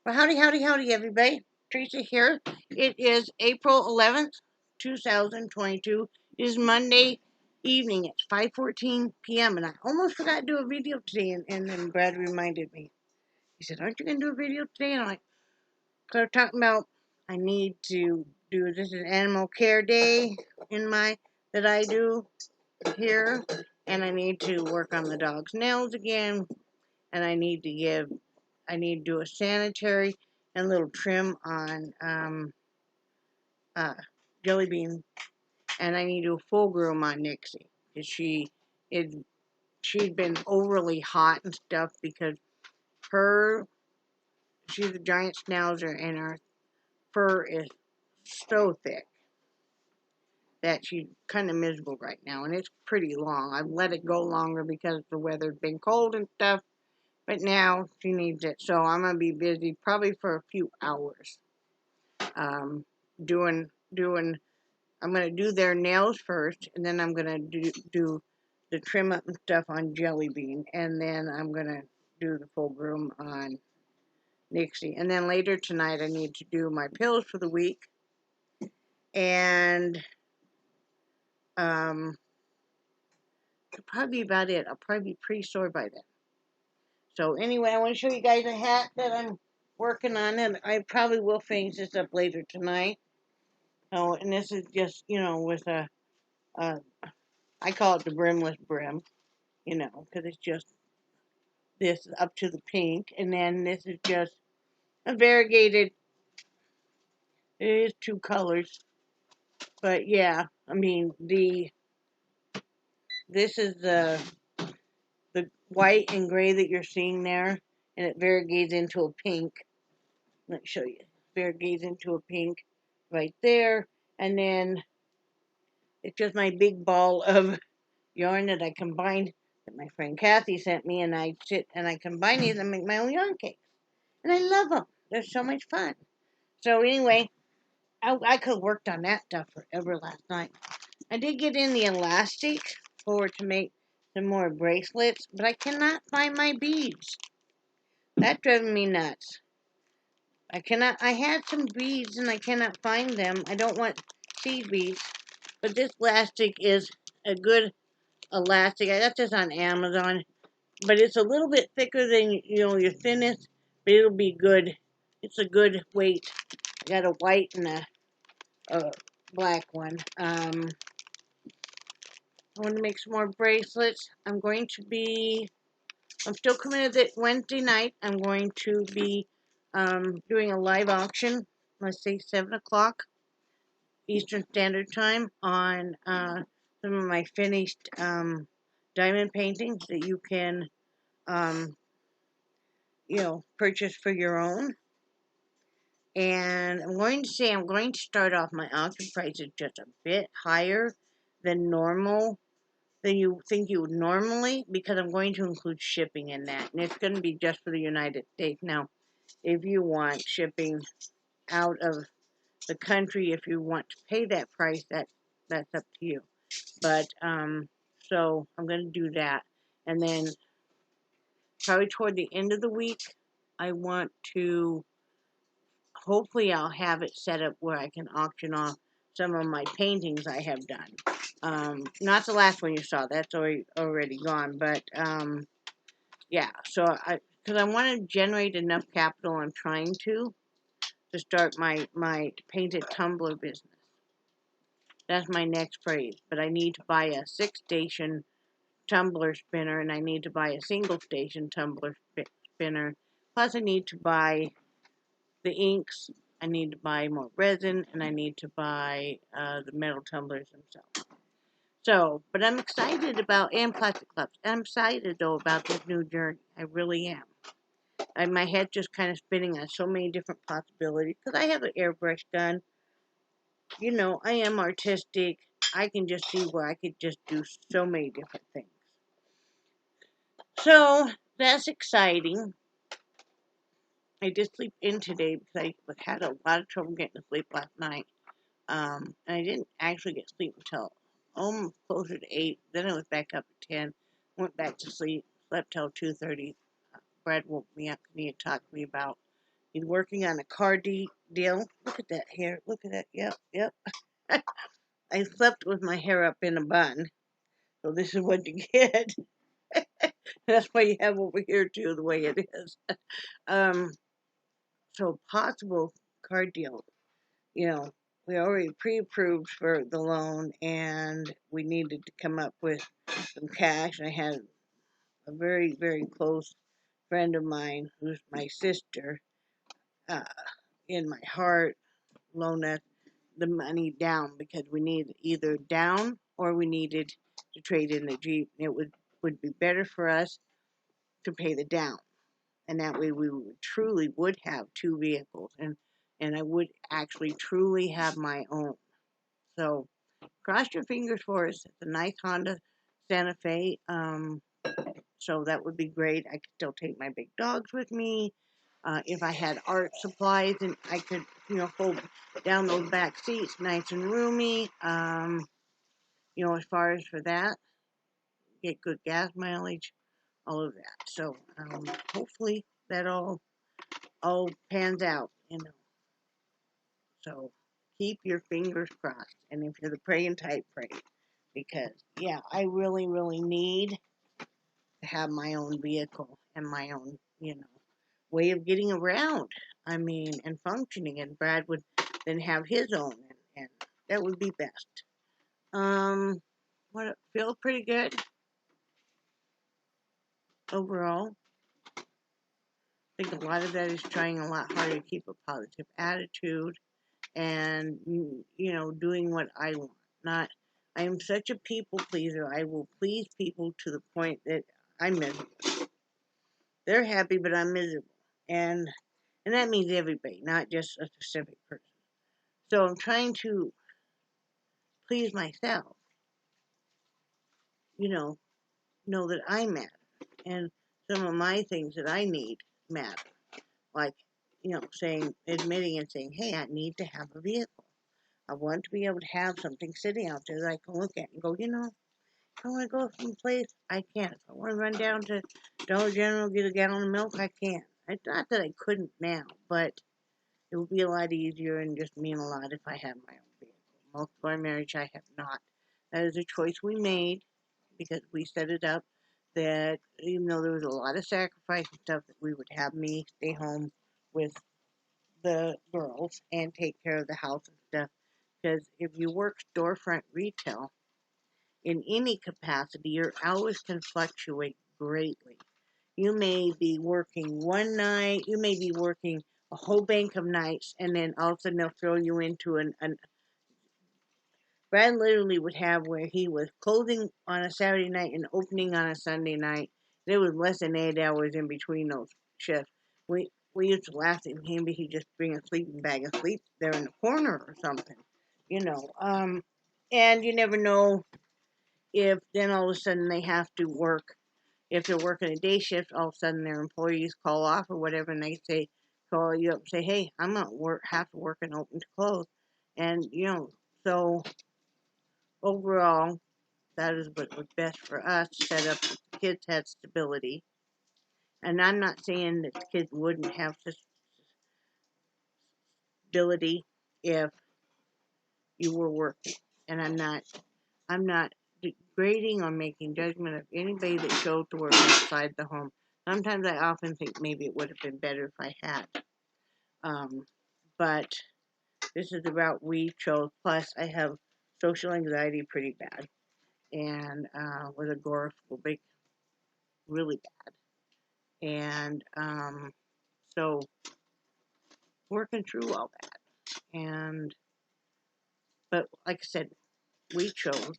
Well, howdy, howdy, howdy, everybody. Teresa here. It is April 11th, 2022. It is Monday evening. It's 5:14 p.m. and I almost forgot to do a video today, and then Brad reminded me. He said, "Aren't you going to do a video today?" And I'm like, "Cause I'm talking about I need to do, this is Animal Care Day that I do here, and I need to work on the dog's nails again, and I need to do a sanitary and a little trim on uh, Jellybean, and I need to do a full groom on Nixie. Cause she'd been overly hot and stuff because her she's a giant schnauzer and her fur is so thick that she's kind of miserable right now, and it's pretty long. I've let it go longer because the weather's been cold and stuff, but now she needs it, so I'm gonna be busy probably for a few hours. Um, doing. I'm gonna do their nails first, and then I'm gonna do the trim up and stuff on Jellybean, and then I'm gonna do the full groom on Nixie, and then later tonight I need to do my pills for the week, and that'll probably be about it. I'll probably be pretty sore by then. So anyway, I want to show you guys a hat that I'm working on, and I probably will finish this up later tonight. Oh, and this is just, with a I call it the brimless brim, because it's just this up to the pink, and then this is just a variegated. It is two colors, but yeah, I mean this is the white and gray that you're seeing there, and it variegates into a pink. Let me show you. Variegates into a pink right there, and then it's just my big ball of yarn that I combined, that my friend Kathy sent me, and I sit and I combine these and make my own yarn cakes. And I love them. They're so much fun. So anyway, I could have worked on that stuff forever last night. I did get in the elastic to make some more bracelets, but I cannot find my beads. That drives me nuts. I had some beads and I cannot find them. I don't want seed beads, but this elastic is a good elastic. I got this on Amazon, but it's a little bit thicker than your thinnest, but it'll be good. It's a good weight. I got a white and a black one. I want to make some more bracelets. I'm still committed that Wednesday night. I'm going to be doing a live auction, let's say 7 o'clock Eastern Standard Time, on some of my finished diamond paintings that you can, um, purchase for your own. And I'm going to start off, my auction price is just a bit higher than normal, than you think you would normally, because I'm going to include shipping in that. And it's going to be just for the United States. Now, if you want shipping out of the country, if you want to pay that price, that's up to you. But, so I'm going to do that. And then probably toward the end of the week, I want to, hopefully I'll have it set up where I can auction off some of my paintings I have done. Not the last one you saw, that's already gone, but yeah, because I want to generate enough capital, I'm trying to start my painted tumbler business. That's my next phrase, but I need to buy a 6-station tumbler spinner, and I need to buy a single station tumbler spinner, plus I need to buy the inks, I need to buy more resin, and I need to buy the metal tumblers themselves. So, but I'm excited about, and plastic cups. I'm excited, though, about this new journey. I really am. My head's just kind of spinning on so many different possibilities, because I have an airbrush gun. I am artistic. I can just see where I could just do so many different things. So, that's exciting. I did sleep in today because I had a lot of trouble getting to sleep last night. And I didn't actually get sleep until almost closer to 8. Then I was back up at 10. Went back to sleep. Slept till 2:30. Brad woke me up and he had talked to me about He's working on a car deal. Look at that hair. Look at that. Yep, yep. I slept with my hair up in a bun. So this is what you get. That's why you have over here too, the way it is. Um, so possible car deal. You know, we already pre-approved for the loan, and we needed to come up with some cash. I had a very, very close friend of mine, who's my sister, uh, in my heart, loan us the money down because we needed either down or we needed to trade in the Jeep. It would be better for us to pay the down, and that way we truly would have two vehicles, and I would actually truly have my own. So cross your fingers for us. It's a nice Honda Santa Fe. So that would be great. I could still take my big dogs with me. If I had art supplies, and I could, fold down those back seats, nice and roomy. As far as for that, get good gas mileage, all of that. So hopefully that all pans out. So keep your fingers crossed. And if you're the praying type, pray, because yeah, I really, really need to have my own vehicle and my own, way of getting around. I mean, and functioning. And Brad would then have his own, and that would be best. What feel pretty good overall. I think a lot of that is trying a lot harder to keep a positive attitude and doing what I want. Not, I am such a people pleaser. I will please people to the point that I'm miserable. They're happy, but I'm miserable, and that means everybody, not just a specific person. So I'm trying to please myself. Know that I matter, and some of my things that I need matter. Like, admitting and saying, hey, I need to have a vehicle. I want to be able to have something sitting out there that I can look at and go, if I want to go someplace, I can. If I want to run down to Dollar General, get a gallon of milk, I can. It's not that I couldn't now, but it would be a lot easier and just mean a lot if I had my own vehicle. Most of our marriage, I have not. That is a choice we made because we set it up that even though there was a lot of sacrifice and stuff, that we would have me stay home with the girls and take care of the house and stuff. Because if you work storefront retail in any capacity, your hours can fluctuate greatly. You may be working one night, you may be working a whole bank of nights, and then all of a sudden they'll throw you into an Brad literally would have where he was closing on a Saturday night and opening on a Sunday night. There was less than 8 hours in between those shifts. We used to laugh at him, but he'd just bring a sleeping bag and sleep there in the corner or something, you know. And you never know if then all of a sudden they have to work. If they're working a day shift, all of a sudden their employees call off or whatever, and they call you up and say, "Hey, I'm not have to work and open to close," and so overall, that is what was best for us. Set up the kids had stability, and I'm not saying that the kids wouldn't have stability if you were working, and I'm not degrading or making judgment of anybody that chose to work outside the home. Sometimes I often think maybe it would have been better if I had. But this is the route we chose. Plus, I have social anxiety pretty bad, and with agoraphobic, really bad. And so working through all that. And but like I said, we chose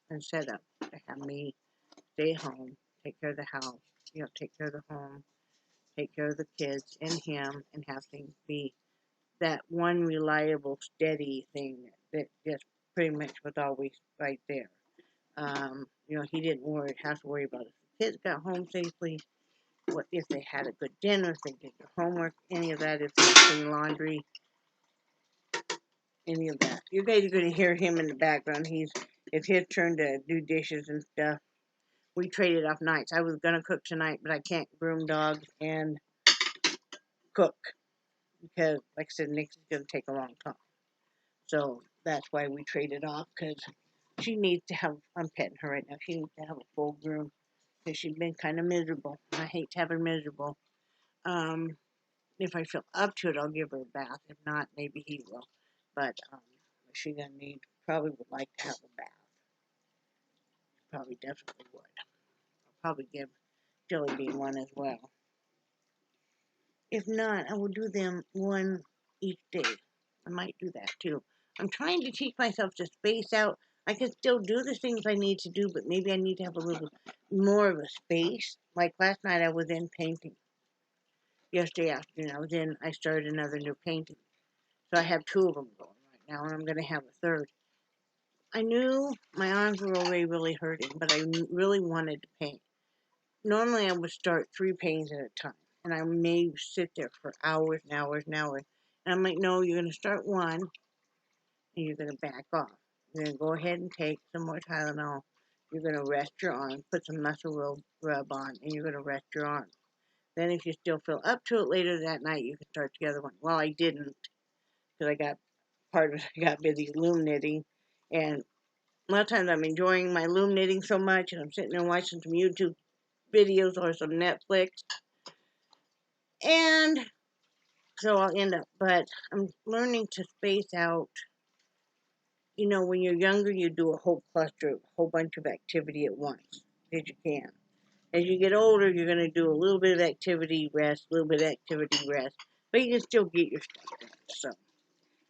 and set up to have me stay home, take care of the house, take care of the home, take care of the kids and him, and have things be that one reliable, steady thing that just pretty much was always right there. He didn't have to worry about if the kids got home safely, what if they had a good dinner, if they did their homework, any of that, if they clean laundry, any of that. You guys are going to hear him in the background. It's his turn to do dishes and stuff. We traded off nights. I was going to cook tonight, but I can't groom dogs and cook. because, like I said, Nixie's going to take a long time. So that's why we traded off, because she needs to have, I'm petting her right now, she needs to have a full groom because she's been kind of miserable. I hate to have her miserable. Um, if I feel up to it, I'll give her a bath. If not, maybe he will. But she's going to need, probably would like to have a bath. Probably definitely would. I'll probably give Jellybean one as well. If not, I will do them one each day. I might do that too. I'm trying to teach myself to space out. I can still do the things I need to do, but maybe I need to have a little more of a space. Like last night, I was in painting. Yesterday afternoon, I started another new painting. So I have two of them going right now, and I'm going to have a third. I knew my arms were already really hurting, but I really wanted to paint. Normally, I would start 3 paintings at a time, and I may sit there for hours and hours and hours. And I'm like, no, you're going to start one, and you're going to back off. You're going to go ahead and take some more Tylenol. You're going to rest your arm, put some muscle rub on, and you're going to rest your arm. Then if you still feel up to it later that night, you can start the other one. Well, I didn't, because I got busy loom knitting, and a lot of times I'm enjoying my loom knitting so much, and I'm sitting there watching some YouTube videos or some Netflix, and so I'll end up, but I'm learning to space out. You know, when you're younger, you do a whole cluster, a whole bunch of activity at once, as you can. As you get older, you're going to do a little bit of activity, rest, a little bit of activity, rest, but you can still get your stuff done. So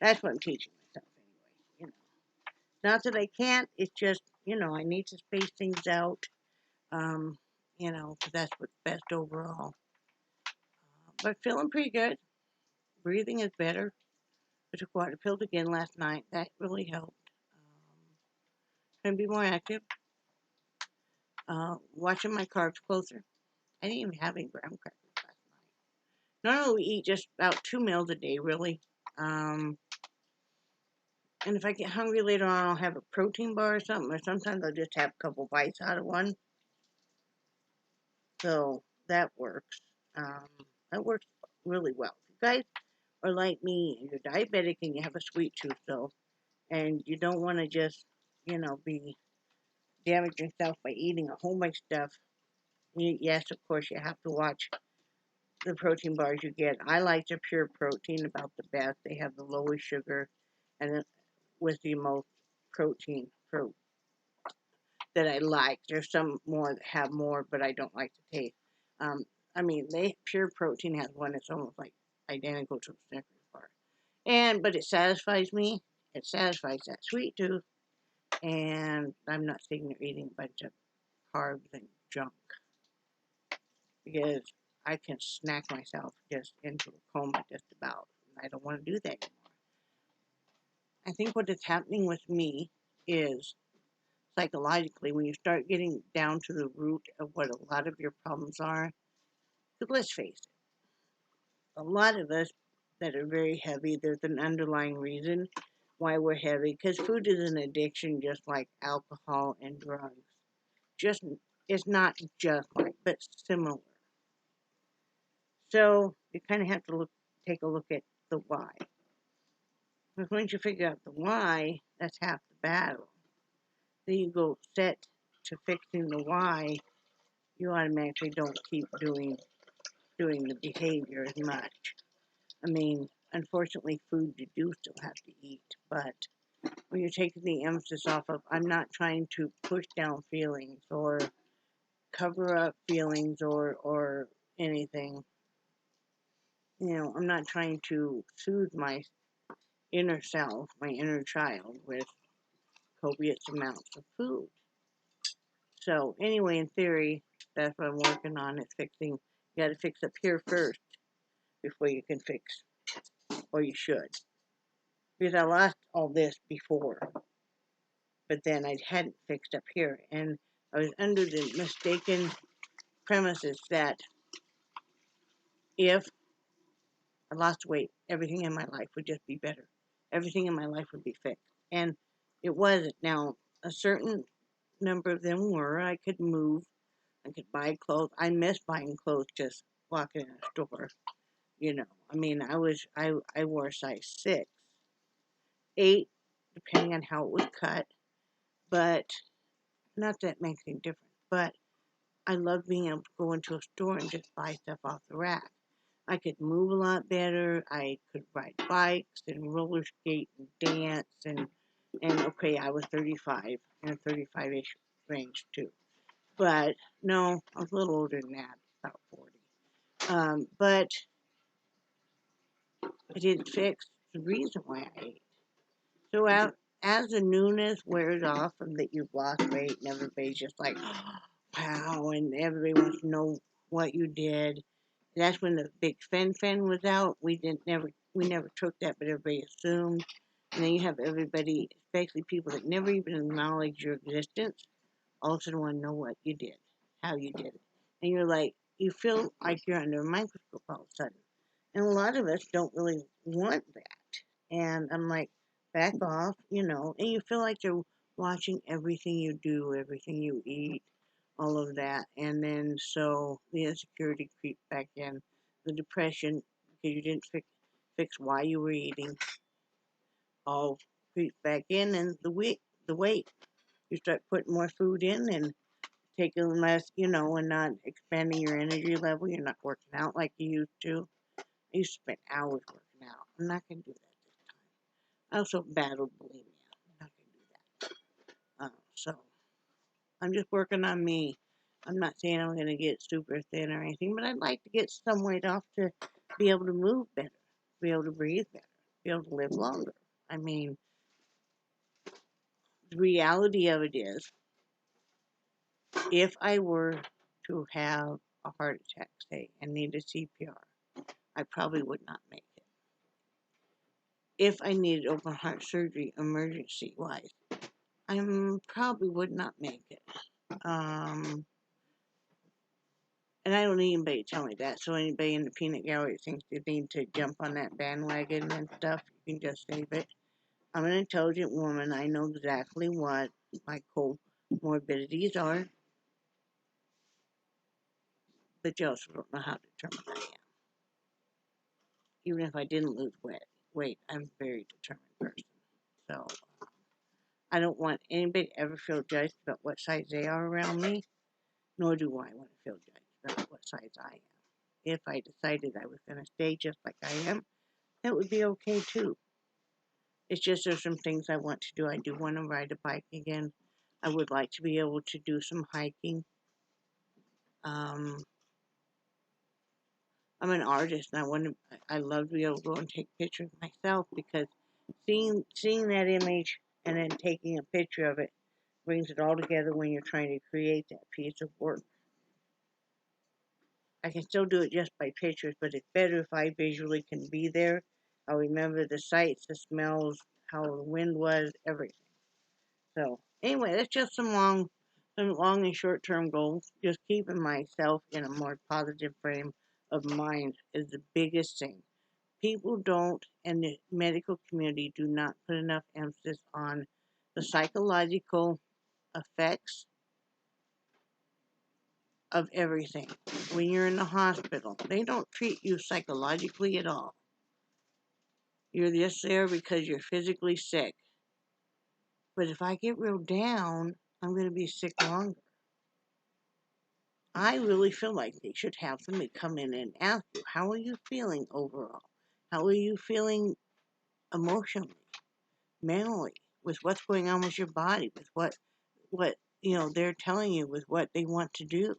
that's what I'm teaching myself anyway. You know, not that I can't. It's just, I need to space things out. Um, because that's what's best overall. But feeling pretty good. Breathing is better. I took water pills again last night. That really helped. Trying to be more active. Watching my carbs closer. I didn't even have any graham crackers last night. Normally we eat just about 2 meals a day, really. And if I get hungry later on, I'll have a protein bar or something, or sometimes I'll just have a couple bites out of one. So that works. That works really well. If you guys are like me, and you're diabetic and you have a sweet tooth, though, and you don't want to just, be damaging yourself by eating a whole bunch of stuff. Yes, of course, you have to watch the protein bars you get. I like the pure protein about the best. They have the lowest sugar and with the most protein that I like. There's some more that have more, but I don't like the taste. Pure protein has one that's almost like identical to the Snickers bar, but it satisfies me. It satisfies that sweet tooth, and I'm not sitting there eating a bunch of carbs and junk because I can snack myself just into a coma just about. I don't want to do that anymore. I think what is happening with me is psychologically, when you start getting down to the root of what a lot of your problems are, because let's face it, a lot of us that are very heavy, there's an underlying reason why we're heavy, because food is an addiction just like alcohol and drugs. It's not just like, but similar. So you kind of have to take a look at the why. Because once you figure out the why, that's half the battle. Then you go set to fixing the why, you automatically don't keep doing the behavior as much. Unfortunately, food you do still have to eat, but when you're taking the emphasis off of, I'm not trying to push down feelings or cover up feelings or anything. I'm not trying to soothe my inner self, my inner child, with copious amounts of food. So anyway, in theory, that's what I'm working on is fixing. You got to fix up here first before you can fix, or you should. Because I lost all this before, but then I hadn't fixed up here, and I was under the mistaken premises that if I lost weight, everything in my life would just be better. Everything in my life would be fixed. And it wasn't. Now, a certain number of them were. I could move. I could buy clothes. I miss buying clothes, just walking in a store. You know, I mean, I wore a size 6, 8, depending on how it was cut, but not that it makes any difference. But I love being able to go into a store and just buy stuff off the rack. I could move a lot better. I could ride bikes and roller skate and dance and okay, I was 35 in a 35-ish range too. But no, I was a little older than that, about 40. But I didn't fix the reason why I ate. So as the newness wears off and that you've lost weight and everybody's just like, wow, and everybody wants to know what you did. That's when the big fen was out. We never took that, but everybody assumed. And then you have everybody, especially people that never even acknowledge your existence, also want to know what you did, how you did it. And you're like, you feel like you're under a microscope all of a sudden. And a lot of us don't really want that. And I'm like, back off, and you feel like they're watching everything you do, everything you eat, all of that. And then so the insecurity creeps back in, the depression, because you didn't fix why you were eating, all creeps back in, and the weight. You start putting more food in and taking less, and not expanding your energy level. You're not working out like you used to. I used to spend hours working out. I'm not going to do that this time. I also battled bulimia. I'm not going to do that. So I'm just working on me. I'm not saying I'm going to get super thin or anything, but I'd like to get some weight off to be able to move better, be able to breathe better, be able to live longer. I mean, the reality of it is, if I were to have a heart attack, say, and need a CPR, I probably would not make it. If I needed open heart surgery emergency wise, I probably would not make it. And I don't need anybody to tell me that. So anybody in the peanut gallery thinks they need to jump on that bandwagon and stuff, you can just save it. I'm an intelligent woman. I know exactly what my comorbidities are, but you also don't know how determined I am. Even if I didn't lose weight, I'm a very determined person. So I don't want anybody to ever feel judged about what size they are around me, nor do I want to feel judged about what size I am. If I decided I was going to stay just like I am, that would be okay too. It's just there's some things I want to do. I do want to ride a bike again. I would like to be able to do some hiking. Um, I'm an artist, and I love to be able to go and take pictures myself, because seeing that image and then taking a picture of it brings it all together when you're trying to create that piece of work. I can still do it just by pictures, but it's better if I visually can be there. I'll remember the sights, the smells, how the wind was, everything. So anyway, that's just some long and short term goals. Just keeping myself in a more positive frame of mind is the biggest thing. People don't, and the medical community do not put enough emphasis on the psychological effects of everything. When you're in the hospital, they don't treat you psychologically at all. You're just there because you're physically sick. But if I get real down, I'm going to be sick longer. I really feel like they should have somebody come in and ask you, how are you feeling overall? How are you feeling emotionally, mentally, with what's going on with your body, with what they're telling you, with what they want to do?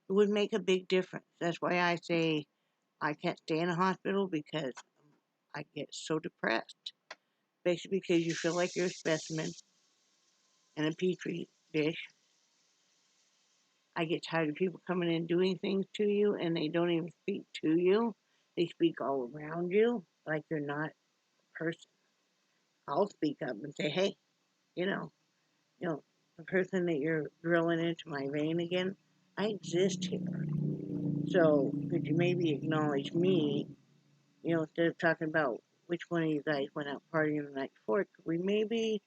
It would make a big difference. That's why I say I can't stay in a hospital, because I get so depressed. Basically because you feel like you're a specimen in a petri dish. I get tired of people coming in doing things to you, and they don't even speak to you. They speak all around you like you're not a person. I'll speak up and say, hey, you know, the person that you're drilling into my vein again, I exist here. So could you maybe acknowledge me, instead of talking about which one of you guys went out partying the night before? Could we maybe,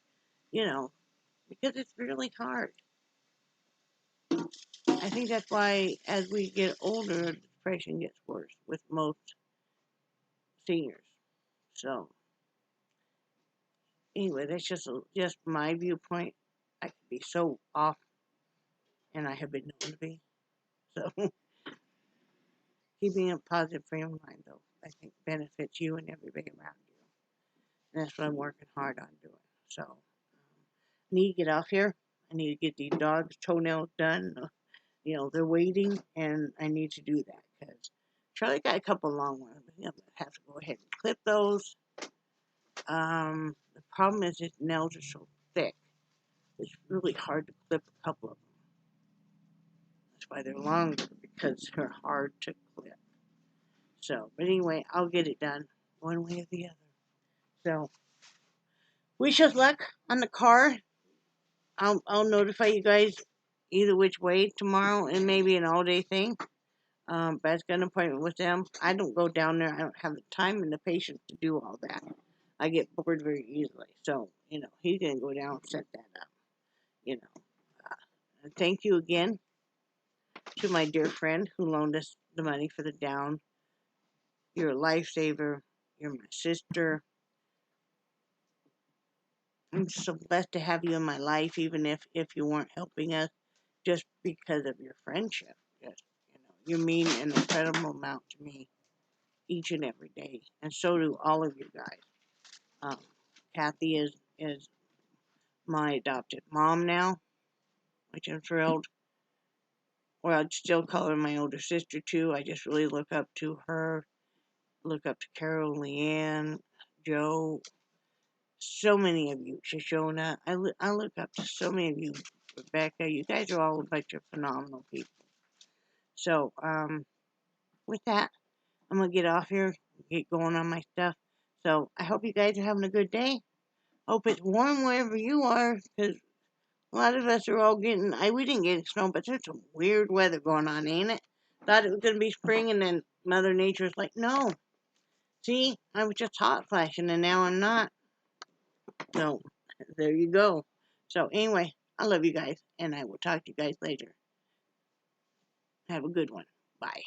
you know, because it's really hard. I think that's why as we get older, depression gets worse with most seniors. So anyway, that's just my viewpoint. I could be so off, and I have been known to be. So keeping a positive frame of mind, though, I think benefits you and everybody around you. And that's what I'm working hard on doing. So I need to get off here. I need to get these dogs' toenails done. They're waiting, and I need to do that because Charlie got a couple long ones. I'm gonna have to go ahead and clip those. The problem is his nails are so thick. It's really hard to clip a couple of them. That's why they're longer, because they're hard to clip. So, but anyway, I'll get it done one way or the other. So, wish us luck on the car. I'll notify you guys either which way tomorrow, and maybe an all day thing. But I've got an appointment with them. I don't go down there. I don't have the time and the patience to do all that. I get bored very easily. So, he's going to go down and set that up. Thank you again to my dear friend who loaned us the money for the down. You're a lifesaver. You're my sister. I'm so blessed to have you in my life, even if you weren't helping us, just because of your friendship. Just, you mean an incredible amount to me each and every day, and so do all of you guys. Kathy is my adopted mom now, which I'm thrilled. Or I'd still call her my older sister too. I just really look up to her. Look up to Carol, Leanne, Joe, so many of you, Shoshona. I look up to so many of you, Rebecca. You guys are all a bunch of phenomenal people. So, with that, I'm going to get off here, get going on my stuff. So, I hope you guys are having a good day. Hope it's warm wherever you are, because a lot of us are all getting, we didn't get snow, but there's some weird weather going on, ain't it? Thought it was going to be spring, and then Mother Nature's like, no. See, I was just hot flashing, and now I'm not. So, there you go. So, anyway, I love you guys, and I will talk to you guys later. Have a good one. Bye.